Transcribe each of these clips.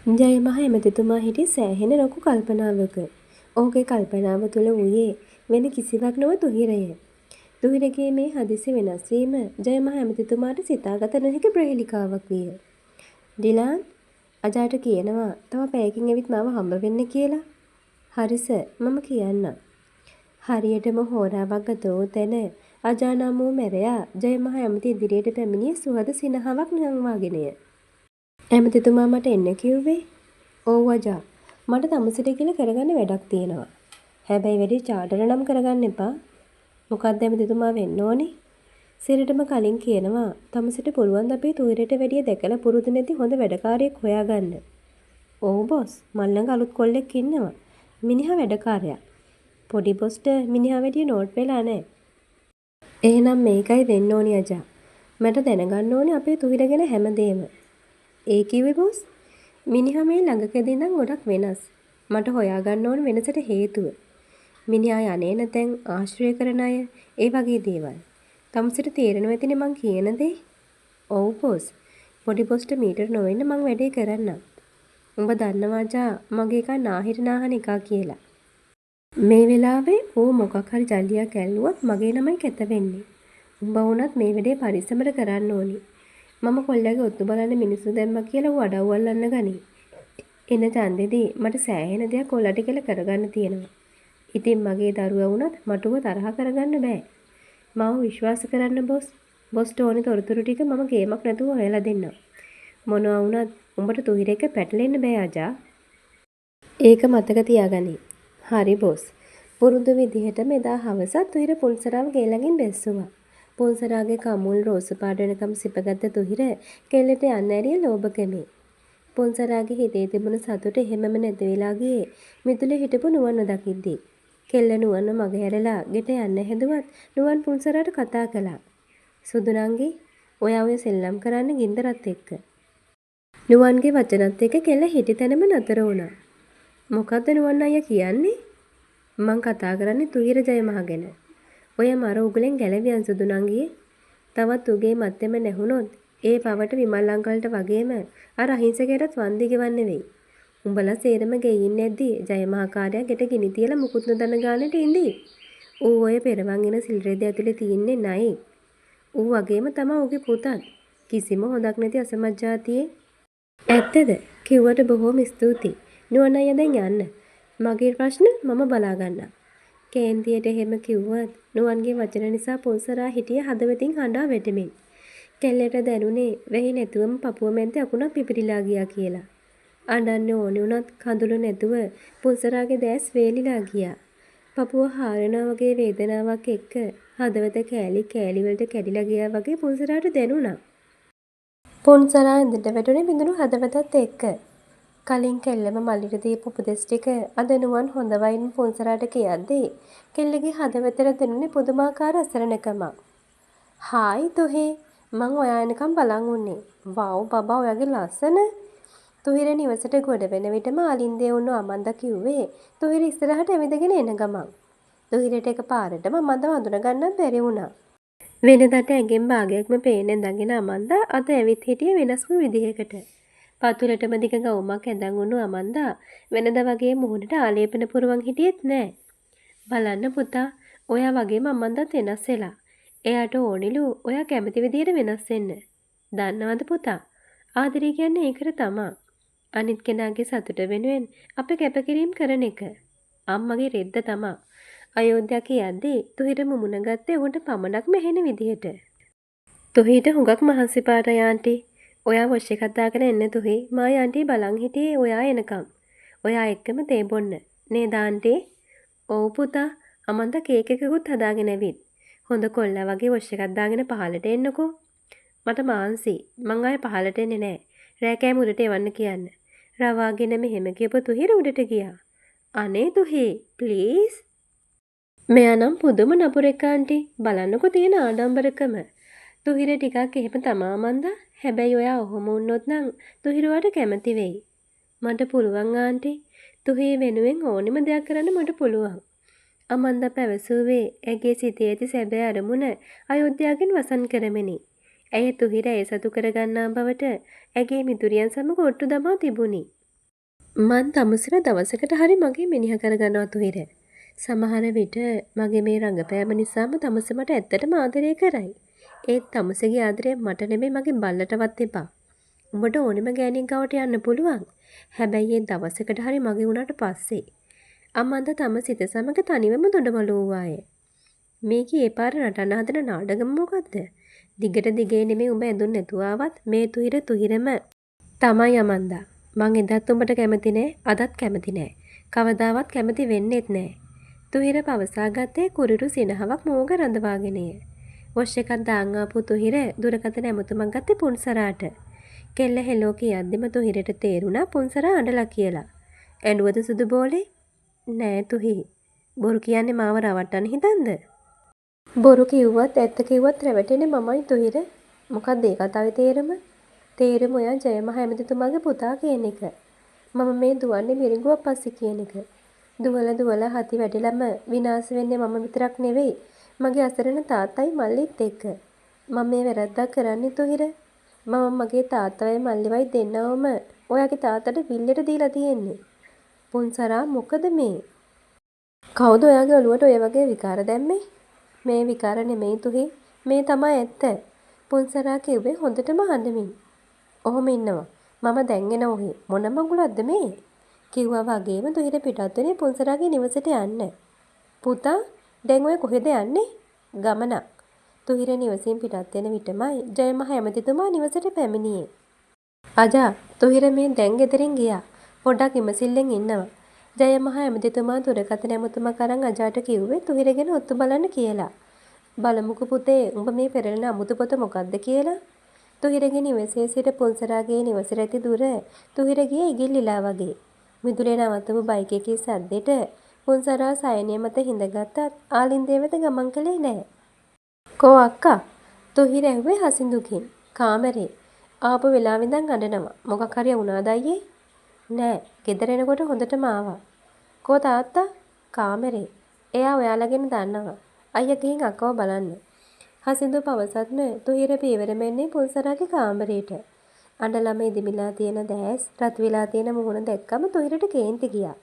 ජය මහ ඇමතිතුමා හිටියේ සෑහෙන ලොකු කල්පනාවක. ඔහුගේ කල්පනාව තුළ වූයේ වෙන කිසිවක් නොව තුහිරය. තුහිරගේ මේ හදිසි වෙනස් වීම ජය මහ ඇමතිතුමාට සිතාගත නොහැකි ප්‍රහේලිකාවක් විය. ඩිලාන් අජාට කියනවා තව පැයකින් ඇවිත් මාව හම්බ වෙන්න කියලා. හරි සර් මම කියන්නම්. හරියටම හෝරාවක් ගත වූ තැන අජා නම් වූ මැරයා ජය මහ ඇමති ඉදිරියට පැමිණියේ සුහද සිනහවක් නංවාගෙනය. ඇමතිතුමා මට එන්න කිව්වේ? ඔව් අජා. මට තමුසෙට කියලා කරගන්න වැඩක් තියෙනවා. හැබැයි වැඩි චාටර නම් කරගන්න එපා. මොකක්ද ඇමතිතුමා වෙන්න ඕනේ? සිරටම කලින් කියනවා තමුසෙට පුළුවන් ද අපේ තුයරට වැඩිය දැකලා පුරුදු නැති හොඳ වැඩකාරයෙක් හොයාගන්න. ඔව් බොස්. මල් ළඟ අලුත් කොල්ලෙක් ඉන්නවා. මිනිහා වැඩකාරයා. පොඩි බොස්ට මිනිහා වැඩිය නෝට් වෙලා නැහැ. එහෙනම් මේකයි වෙන්න ඕනි අජා. මට දැනගන්න ඕනේ අපේ තුහිර ගැන හැමදේම. ඒ කිව්වේ බොස්? මිනිහා මේ ළඟකදී ඉඳන් ගොඩක් වෙනස්. මට හොයාගන්න ඕන වෙනසට හේතුව. මිනිහා යන්නේ නැතෙන් ආශ්‍රය කරන අය, ඒ වගේ දේවල්. තමුසෙට තේරෙනව ඇතිනේ මං කියන දේ? ඔව් බොස්. පොඩි බොස්ට මීටර නොවෙන්න මං වැඩේ කරන්නම්. උඹ දන්නවා අජා මගේ එකා නාහිර නාහන එකා කියලා. මේ වෙලාවේ ඌ මොකක් හරි ජල්ලියක් ඇල්ලුවොත් මගේ නමයි කැත වෙන්නේ. උඹ වුණත් මේ වැඩේ පරිස්සමට කරන්න ඕනි. මම කොල්ලගේ ඔත්තු බලන්න මිනිස්සු දැම්මා කියලා ඌ අඩව් අල්ලන්න ගනී. එන ඡන්දෙදී මට සෑහෙන දෙයක් කොල්ලට කියලා කරගන්න තියෙනවා. ඉතින් මගේ දරුවා වුණත් මට ඌව තරහ කරගන්න බෑ. මාව විශ්වාස කරන්න බොස්. බොස්ට ඕනේ තොරතුරු ටික මම ගේමක් නැතුව හොයලා දෙන්නම්. මොනවා වුණත් උඹට තුහිර එක පැටලෙන්න බෑ අජා. ඒක මතක තියාගනි. හරි බොස්. පුරුදු විදිහටම එදා හවසත් තුහිර පුන්සරාව ගේ ළඟින් බැස්සුවා. පුන්සරාගේ කමුල් රෝස පාට වෙනකම් සිපගත්ත තුහිර කෙල්ලට යන්න ඇරිය ලෝභකමේ. පුන්සරාගේ හිතේ තිබුණු සතුට එහෙමම නැති වෙලා ගියේ මිදුලේ හිටපු නුවන් නොදකිද්දී. කෙල්ල නුවන්ව මගහැරලා ගෙට යන්න හැදුවත් නුවන් පුන්සරාට කතා කළා. සුදුනංගි ඔයා ඔය සෙල්ලම් කරන්න ගින්දරත් එක්ක. නුවන්ගේ වචනත් එක්ක කෙල්ල හිටි තැනම නතර වුණා. මොකද්ද නුවන් අයියා කියන්නේ? මං කතා කරන්නේ තුහිර ජයමහ ගැන. ඔය මර උගලෙන් ගැලවියන් සුදුනංගියේ. තවත් උගේ මැත්තේම නැහුනොත් ඒ පවට විමල් අංකල්ට වගේම අර අහිංසකයටත් වන්දි ගෙවන්න වෙයි. උඹලා සේරම ගෙයින් නැද්දි ජයමහාකාරයා ගෙට ගිනි තියලා මුකුත් නොදන්න ගානට ඉඳී. ඌ ඔය පෙරවන් එන සිල්රෙද්ද ඇතුලේ තියෙන්නේ නයි. ඌ වගේම තමයි ඌගේ පුතත්. කිසිම හොදක් නැති අසමත් જાතියේ. ඇත්තද? කිව්වට බොහොම ස්තුතියි. නුවන් අයියා දැන් යන්න. මගේ ප්‍රශ්න මම බලා ගන්නම්. කේන්තියට එහෙම කිව්වත් නුවන්ගේ වචන නිසා පොන්සරා හිටිය හදවතින් හඬා වැටෙමින්. කෙල්ලට දැනුනේ වෙහි නැතුවම පපුව මැද්දේ අකුණක් පිපිරිලා ගියා කියලා. අඬන්න ඕනේ වුණත් කඳුළු නැතුව පොන්සරාගේ දැස් වේලිලා ගියා. පපුව හාරනවා වගේ වේදනාවක් එක්ක හදවත කෑලි කෑලි වලට කැඩිලා ගියා වගේ පොන්සරාට දැනුණා. පොන්සරා ඇඳට වැටුනේ බිඳුණු හදවතත් එක්ක. කලින් කෙල්ලම මල්ලිට දීපු උපදෙස් ටික අද නුවන් හොඳ වයින් පොන්සරාට කියද්දී කෙල්ලගේ හදවතට දැනුනේ පුදුමාකාර අසරණකමක්. හායි තුහේ මං ඔයා එනකම් බලන් උන්නේ. වව් බබා ඔයාගේ ලස්සන. තුහිර නිවසට ගොඩ වෙන විටම අලින්දේ වුණු අමන්දා කිව්වේ තුහිර ඉස්සරහට ඇවිදගෙන එන ගමන්. තුහිරට එකපාරටම අමන්දා වඳුන ගන්නත් බැරි වුණා. වෙනදාට ඇඟෙන් භාගයක්ම පේන්නේ නැගින අමන්දා අද ඇවිත් හිටියේ වෙනස්ම විදිහකට. පතුලටම දිග ගවුමක් ඇඳන් උණු අමන්දා වෙනදා වගේ මුහුණට ආලේපන පුරවන් හිටියෙත් නෑ. බලන්න පුතා ඔයා වගේම අමන්දාත් වෙනස් වෙලා. එයාට ඕනිලු ඔයා කැමති විදියට වෙනස් වෙන්න. දන්නවද පුතා? ආදරය කියන්නේ ඒකට තමා. අනිත් කෙනාගේ සතුට වෙනුවෙන් අපි කැපකිරීම කරන එක. අම්මගේ රෙද්ද තමා. අයෝධ්‍යා කියද්දී තුහිර මුමුණ ගත්තේ උන්ට පමණක්ම ඇහෙන විදියට. තුහිට හුඟක් මහන්සි පාරයි ආන්ටි. ඔයා වොෂ් එකක් දාගෙන එන්න තුහි. මා ආන්ටි බලන් හිටියේ ඔයා එනකම්. ඔයා එක්කම තේ බොන්න. නේද ආන්ටි? ඔව් පුතා. අමන්දා කේක් එකකුත් හදාගෙන ඇවිත්. හොඳ කොල්ලා වගේ වොෂ් එකක් දාගෙන පහළට එන්නකෝ. මට මාන්සි. මං ආයේ පහළට එන්නේ නෑ. රෑ කෑම උඩට එවන්න කියන්න. රවාගෙන මෙහෙම කියපු තුහිර උඩට ගියා. අනේ තුහි ප්ලීස්. මෙයා නම් පුදුම නපුරෙක් ආන්ටි. බලන්නකෝ තියෙන ආඩම්බරකම. තුහිර ටිකක් එහෙම තමා මන්දා. හැබැයි ඔයා ඔහොම වුණොත් නම් තුහිරුවට කැමති වෙයි. මට පුළුවන් ආන්ටි. තුහි වෙනුවෙන් ඕනෙම දෙයක් කරන්න මට පුළුවන්. අමන්දා පැවසුවේ ඇගේ සිතේ ඇති සැබෑ අරමුණ අයෝධ්‍යාගෙන් වසන් කරමිනි. ඇය තුහිර ඇය සතු කරගන්නා බවට ඇගේ මිතුරියන් සමග ඔට්ටු දමා තිබුණි. මං තමුසර දවසකට හරි මගේ මිනිහ කරගන්නවා තුහිර. සමහර විට මගේ මේ රඟපෑම නිසාම තමුස මට ඇත්තටම ආදරය කරයි. ඒත් තමුසගේ ආදරය මට නෙමෙයි මගේ බල්ලටවත් එපා. උඹට ඕනෙම ගෑණියෙක් ගාවට යන්න පුළුවන්. හැබැයි ඒ දවසකට හරි මගේ වුණාට පස්සේ. අම්මන්ද තම සිත සමග තනිවම දොඩමළු වූවාය. මේකේ ඒ පාර නටන්න හදන නාඩගම මොකද්ද? දිගට දිගේ නෙමෙයි උඹ ඇඳුම් නැතුව ආවත් මේ තුහිර තුහිරම තමයි අමන්දා. මං එදත් උඹට කැමති නෑ, අදත් කැමති නෑ. කවදාවත් කැමති වෙන්නෙත් නෑ. තුහිර පවසාගත්තේ කුරිරු සිනහවක් මෝග රඳවාගෙනය. වොෂ් එකක් දාන් ආපු තුහිර දුරකථන ඇමතුමක් ගත්තේ පුන්සරාට. කෙල්ල හෙලෝ කියද්දිම තුහිරට තේරුණා පුන්සරා අඬලා කියලා. ඇඬුවද සුදු බෝලේ? නෑ තුහි. බොරු කියන්නේ මාව රවට්ටන්න හිතන්ද? බොරු කිව්වත් ඇත්ත කිව්වත් රැවටෙන්නේ මමයි තුහිර. මොකක්ද ඒ කතාවේ තේරුම? තේරුම ඔයා ජයමහා ඇමතිතුමාගේ පුතා කියන එක. මම මේ දුවන්නේ මිරිඟුවක් පස්සේ කියන එක. දුවලා හති වැටිලම විනාශ වෙන්නේ මම විතරක් නෙවෙයි. මගේ අසරණ තාත්තයි මල්ලිත් එක්ක. මම මේ වැරද්දක් කරන්නේ තුහිර. මම මගේ තාත්තවයි මල්ලිවයි දෙන්නවම ඔයාගේ තාත්තට විල්ලට දීලා තියෙන්නේ. පුන්සරා මොකද මේ? කවුද ඔයාගේ ඔළුවට ඔය වගේ විකාර දැම්මේ? මේ විකාර නෙමෙයි තුහි. මේ තමයි ඇත්ත. පුන්සරා කිව්වේ හොඳටම හඬමින්. ඔහොම ඉන්නවා. මම දැන් එන ඔහි මොන මඟුලක්ද මේ? කිව්වා වගේම තුහිර පිටත් වෙන්නේ පුන්සරාගේ නිවසට යන්න. පුතා දැන් ඔය කොහෙද යන්නේ? ගමනක්. තුහිර නිවසින් පිටත් වෙන විටමයි ජයමහා ඇමතිතුමා නිවසට පැමිණියේ. අජා තුහිර මේ දැන් ගෙදරින් ගියා. පොඩ්ඩක් ඉමසිල්ලෙන් ඉන්නවා. ජයමහා ඇමතිතුමා දුරකථන ඇමතුමක් අරන් අජාට කිව්වේ තුහිරගෙන ඔත්තු බලන්න කියලා. බලමුකෝ පුතේ උඹ මේ පෙරලෙන අමුතු පොත මොකක්ද කියලා. තුහිරගේ නිවසේ සිට පුන්සරාගේ නිවසට ඇති දුර තුහිර ගියේ ඉගිල්ලිලා වගේ. මිදුලේ නවත්තපු බයික් එකේ සද්දෙට පුන්සරා සයනය මත හිඳගත්තත් ආලින්දේ වෙත ගමන් කළේ නෑ. කෝ අක්කා? තුහිර ඇහුවේ හසින්දුකින්. කාමරේ. ආපු වෙලාවෙ ඉඳන් අඬනවා. මොකක් හරි වුණාද අයියේ? නෑ. ගෙදර එනකොට හොඳටම ආවා. කෝ තාත්තා? කාමරේ. එයා ඔයාලගෙන් දන්නවා. අයියා ගිහින් අක්කව බලන්න. හසින්දු පවසත්ම තුහිර පීවර මෙන්නේ පුන්සරාගේ කාමරේට. අඬලම ඉදිමිලා තියෙන දැස්, රත් වෙලා තියෙන මුහුණ දැක්කම තුහිරට කේන්ති ගියා.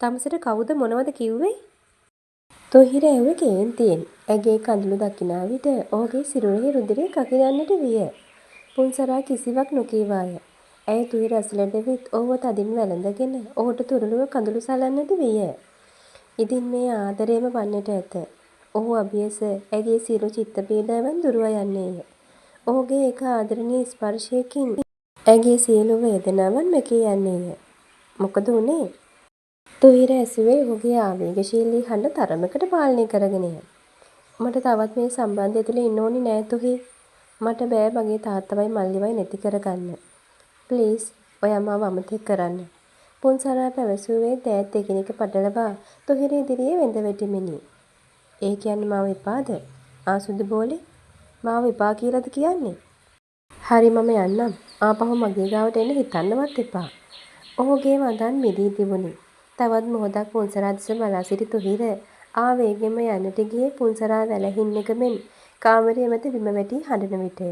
තමසට කවුද මොනවද කිව්වේ? තුහිර ඇහුවේ කේන්තියෙන්. ඇගේ කඳුළු දකිනා විට ඔහුගේ සිරුරෙහි රුධිරය කකිරන්නට විය. පුන්සරා කිසිවක් නොකීවාය. ඇය තුහිර ඇසලට විත් ඔහුව තදින් වැළඳගෙන ඔහුට තුරුළුව කඳුළු සලන්නට විය. ඉතින් මේ ආදරේම වන්නට ඇත. ඔහු අභියස ඇගේ සියලු චිත්ත පීඩාවන් දුරව යන්නේය. ඔහුගේ එක ආදරණීය ස්පර්ශයකින් ඇගේ සියලු වේදනාවන් මැකී යන්නේය. මොකද උනේ? තුහිර ඇසුවේ ඔහුගේ ආවේගශීලී හඬ තරමකට පාලනය කරගෙනය. මට තවත් මේ සම්බන්ධය තුළ ඉන්න ඕනි නෑ තුහි. මට බෑ මගේ තාත්තවයි මල්ලිවයි නැති කරගන්න. ප්ලීස් ඔයා මාව අමතක කරන්න. පුන්සරා පැවසුවේ දෑත් එකිනෙක පටලවා තුහිර ඉදිරියේ වැඳ වැටෙමිනි. ඒ කියන්නේ මාව එපාද? ආසුදු බෝලේ මාව එපා කියලාද කියන්නේ? හරි මම යන්නම්. ආපහු මගේ ගාවට එන්න හිතන්නවත් එපා. ඔහුගේ වදන් මිදී තිබුණි. තවත් මොහොතක් පුන්සරා දෙස බලා සිටි තුහිර ආවේගෙම යන්නට ගියේ පුන්සරා වැළහින්නක මෙන් කාමරය මත බිම වැටි හඬන විටය.